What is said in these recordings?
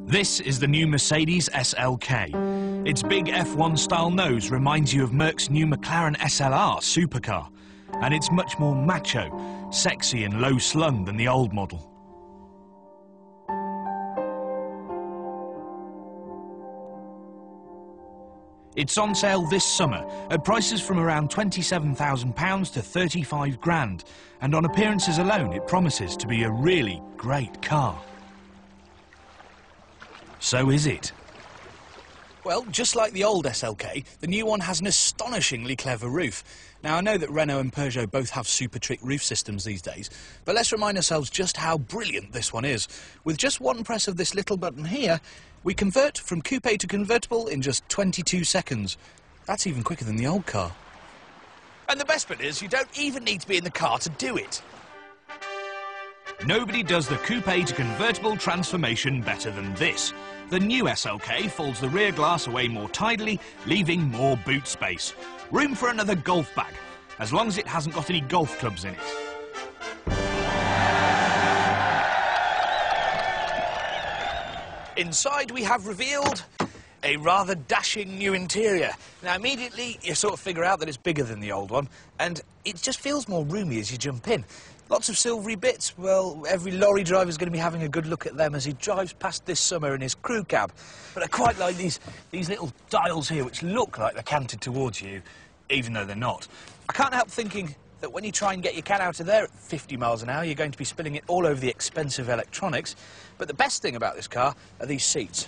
This is the new Mercedes SLK. Its big F1-style nose reminds you of Merc's new McLaren SLR supercar, and it's much more macho, sexy and low-slung than the old model. It's on sale this summer at prices from around £27,000 to £35,000, and on appearances alone it promises to be a really great car. So is it? Well, just like the old SLK, the new one has an astonishingly clever roof. Now, I know that Renault and Peugeot both have super trick roof systems these days, but let's remind ourselves just how brilliant this one is. With just one press of this little button here, we convert from coupe to convertible in just 22 seconds. That's even quicker than the old car. And the best bit is, you don't even need to be in the car to do it. Nobody does the coupe to convertible transformation better than this. The new SLK folds the rear glass away more tidily, leaving more boot space. Room for another golf bag, as long as it hasn't got any golf clubs in it. Inside we have revealed a rather dashing new interior. Now, immediately you sort of figure out that it's bigger than the old one, and it just feels more roomy as you jump in. Lots of silvery bits. Well, every lorry driver's going to be having a good look at them as he drives past this summer in his crew cab. But I quite like these little dials here, which look like they're canted towards you, even though they're not. I can't help thinking that when you try and get your cat out of there at 50 miles an hour, you're going to be spilling it all over the expensive electronics. But the best thing about this car are these seats.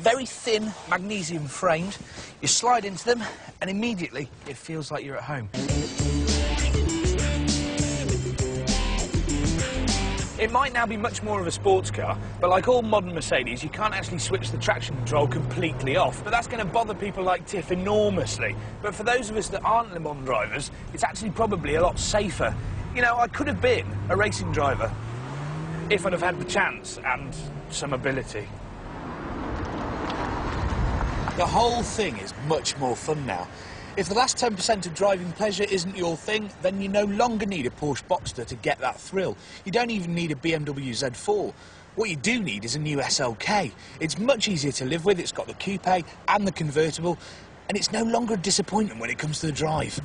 Very thin, magnesium framed. You slide into them, and immediately it feels like you're at home. It might now be much more of a sports car, but like all modern Mercedes, you can't actually switch the traction control completely off. But that's going to bother people like Tiff enormously. But for those of us that aren't Le Mans drivers, it's actually probably a lot safer. You know, I could have been a racing driver if I'd have had the chance and some ability. The whole thing is much more fun now. If the last 10% of driving pleasure isn't your thing, then you no longer need a Porsche Boxster to get that thrill. You don't even need a BMW Z4. What you do need is a new SLK. It's much easier to live with, it's got the coupe and the convertible, and it's no longer a disappointment when it comes to the drive.